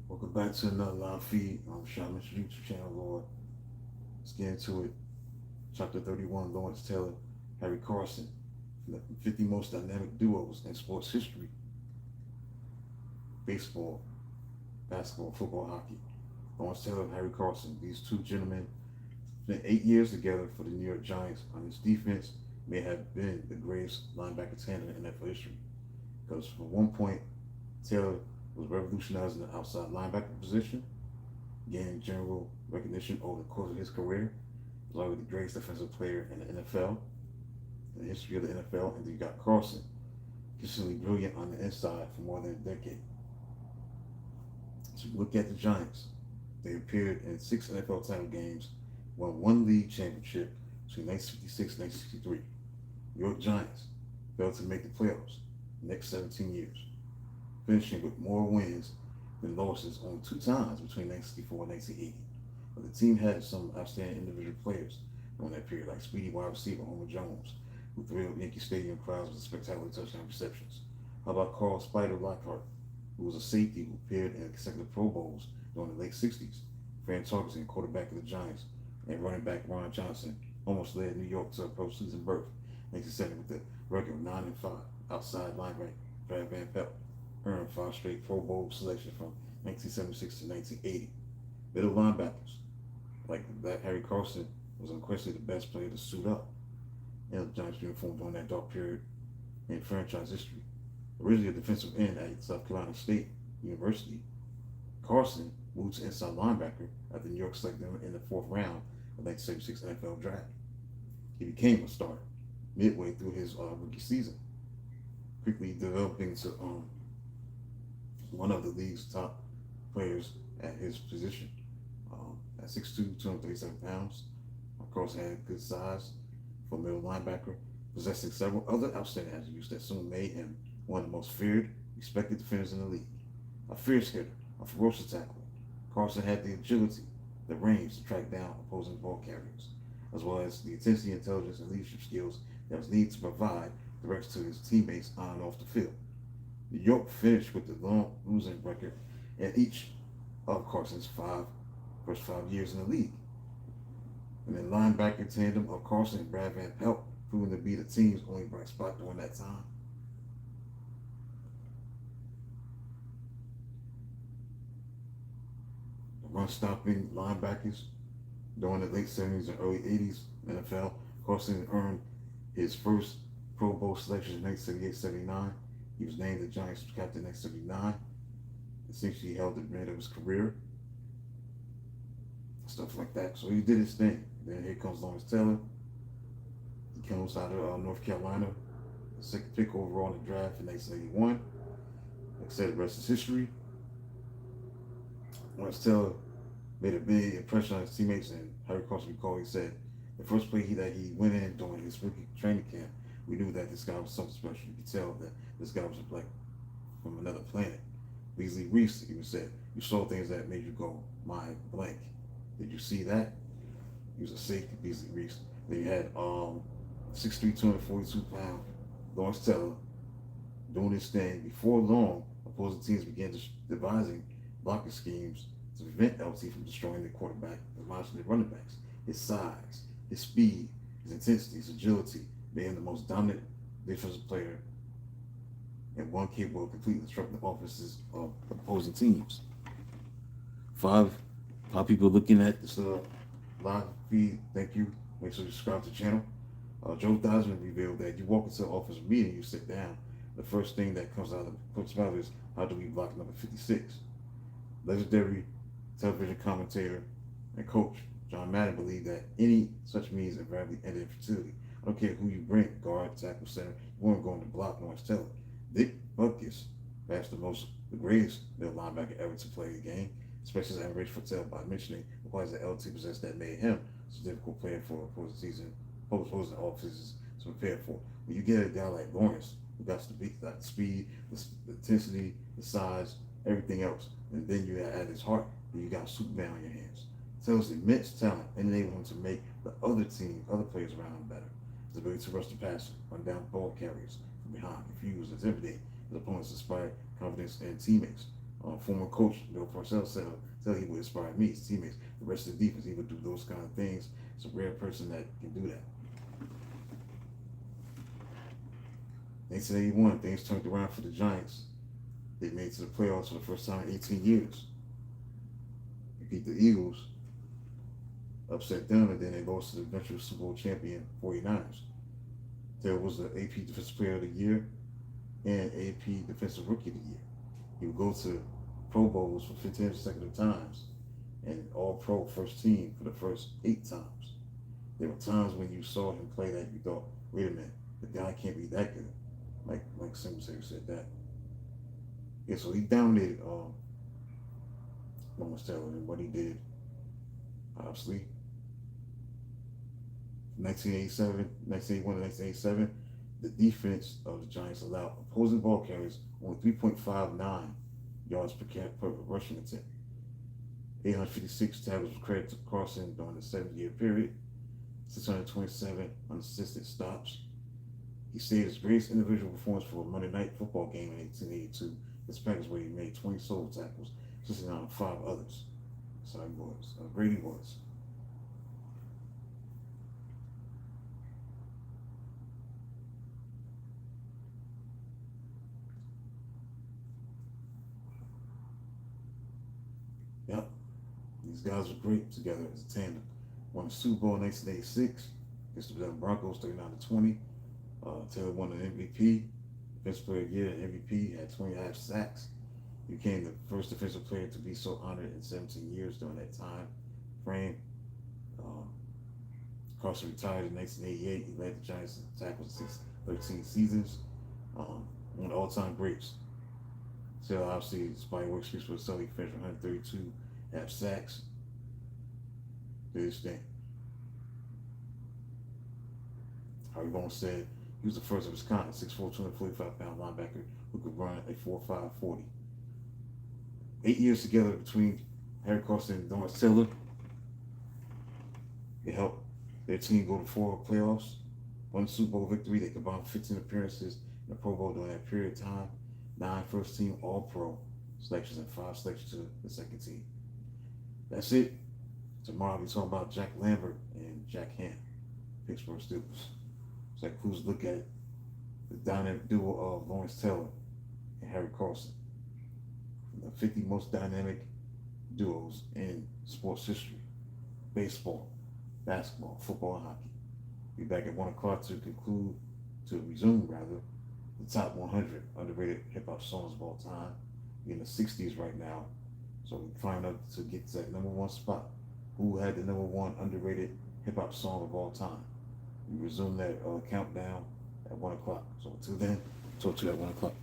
Welcome back to another live feed on Shaman's YouTube channel, Lord. Let's get into it. Chapter 31, Lawrence Taylor, Harry Carson, from the 50 most dynamic duos in sports history: baseball, basketball, football, hockey. Lawrence Taylor and Harry Carson, these two gentlemen spent 8 years together for the New York Giants. On his defense, may have been the greatest linebacker tandem in NFL history. Because for one point, Taylor was revolutionizing the outside linebacker position, gaining general recognition over the course of his career. He was already the greatest defensive player in the NFL, in the history of the NFL. And then you got Carson, consistently brilliant on the inside for more than a decade. So you look at the Giants. They appeared in 6 NFL title games, won one league championship between 1956 and 1963. New York Giants failed to make the playoffs the next 17 years, finishing with more wins than losses only 2 times between 1964 and 1980. But the team had some outstanding individual players during that period, like speedy wide receiver Homer Jones, who thrilled Yankee Stadium crowds with spectacular touchdown receptions. How about Carl Spider Lockhart, who was a safety who appeared in consecutive Pro Bowls during the late 60s? Fran Tarkenton, quarterback of the Giants, and running back Ron Johnson almost led New York to a postseason berth in 1970 with the record of 9-5. Outside linebacker Brad Van Pelt earned 5 straight Pro Bowl selections from 1976 to 1980. Middle linebackers like that Harry Carson was unquestionably the best player to suit up in the Giants uniform during that dark period in franchise history. Originally a defensive end at South Carolina State University, Carson moved to inside linebacker after New York selected him in the 4th round of the 1976 NFL Draft. He became a starter midway through his rookie season, quickly developing to one of the league's top players at his position. At 6'2", 237 pounds, Carson had good size for a middle linebacker, possessing several other outstanding attributes that soon made him one of the most feared, respected defenders in the league. A fierce hitter, a ferocious tackler, Carson had the agility, the range to track down opposing ball carriers, as well as the intensity, intelligence, and leadership skills that was needed to provide direction to his teammates on and off the field. New York finished with the long losing record in each of Carson's first 5 years in the league. And the linebacker tandem of Carson and Brad Van Pelt proving to be the team's only bright spot during that time. The run-stopping linebackers during the late 70s and early 80s NFL, Carson earned his first Pro Bowl selection in 1978-79. He was named the Giants captain in 1979. Essentially, he held the remainder of his career, stuff like that. So he did his thing. Then here comes Lawrence Taylor. He comes out of North Carolina, the 2nd pick overall in the draft in 1981. Like I said, the rest is history. Lawrence Taylor made a big impression on his teammates, and Harry Carson recalled he said the first play that he went in during his rookie training camp, we knew that this guy was something special. You could tell that this guy was like from another planet. Beasley Reese even said, you saw things that made you go, my blank. Did you see that? He was a safety, Beasley Reese. Then you had 6'3", 242-pound Lawrence Taylor doing his thing. Before long, opposing teams began devising blocking schemes to prevent LT from destroying the quarterback and launching the running backs. His size, his speed, his intensity, his agility made him the most dominant defensive player and one capable of completely disrupting the offenses of opposing teams. Five people looking at this live feed, thank you. Make sure you subscribe to the channel. Joe Theismann revealed that you walk into an office meeting, you sit down, the first thing that comes out of the mouth is, how do we block number 56? Legendary television commentator and coach John Madden believed that any such means invariably ended in futility. I don't care who you bring, guard, tackle, center, you weren't going to block Lawrence Taylor. Dick Butkus, perhaps the greatest middle linebacker ever to play the game, especially his average for Taylor by mentioning the qualities that LT possessed that made him such a difficult player for opposing offenses to prepare for. When you get a guy like Lawrence, who got the speed, the intensity, the size, everything else, and then you add his heart, and you got Superman on your hands. Taylor's immense talent enabled him to make the other players around him better. His ability to rush the passer, run down ball carriers from behind, confuse, intimidate his opponents, inspire confidence in teammates. Former coach Bill Parcells said he would inspire me, his teammates, the rest of the defense. He would do those kind of things. It's a rare person that can do that. 1981, things turned around for the Giants. They made it to the playoffs for the first time in 18 years. They beat the Eagles, upset them, and then they lost to the eventual Super Bowl champion 49ers. Taylor was the AP Defensive Player of the Year and AP Defensive Rookie of the Year. He would go to Pro Bowls for 15 consecutive times and All-Pro first team for the first 8 times. There were times when you saw him play that you thought, wait a minute, the guy can't be that good. Like Singletary said that. Yeah, so he dominated Lawrence Taylor and what he did. Obviously, 1981 to 1987, the defense of the Giants allowed opposing ball carriers only 3.59 yards per rushing attempt. 856 tackles were credited to Carson during the 7-year period. 627 unassisted stops. He stayed his greatest individual performance for a Monday Night Football game in 1882. This Packers where he made 20 solo tackles, assisting on 5 others. So he was. Great he was. Yep. These guys were great together as a tandem. Won the Super Bowl in 1986 against the Denver Broncos, 39-20. Taylor won an MVP, Defensive Player of the Year, MVP, had 20.5 sacks. He became the first defensive player to be so honored in 17 years during that time frame. Carson retired in 1988. He led the Giants in tackles 13 seasons. One of the all-time greats. Taylor obviously, his body work speaks for itself. He finished 132.5 sacks. Did his thing. Harvey Bones said he was the first of his kind, 6'4", 245-pound linebacker who could run a 4.5 40. 8 years together between Harry Carson and Lawrence Taylor. It helped their team go to 4 playoffs, 1 Super Bowl victory. They combined 15 appearances in the Pro Bowl during that period of time, 9 first-team All-Pro selections, and 5 selections to the second team. That's it. Tomorrow I'll be talking about Jack Lambert and Jack Ham, Pittsburgh Steelers. So that includes a look at the dynamic duo of Lawrence Taylor and Harry Carson. The 50 most dynamic duos in sports history: baseball, basketball, football, and hockey. Be back at 1 o'clock to resume the top 100 underrated hip-hop songs of all time. We're in the 60s right now, so we find out to get to that number 1 spot. Who had the number 1 underrated hip-hop song of all time? We resume that countdown at 1 o'clock. So until then, talk to you at 1 o'clock.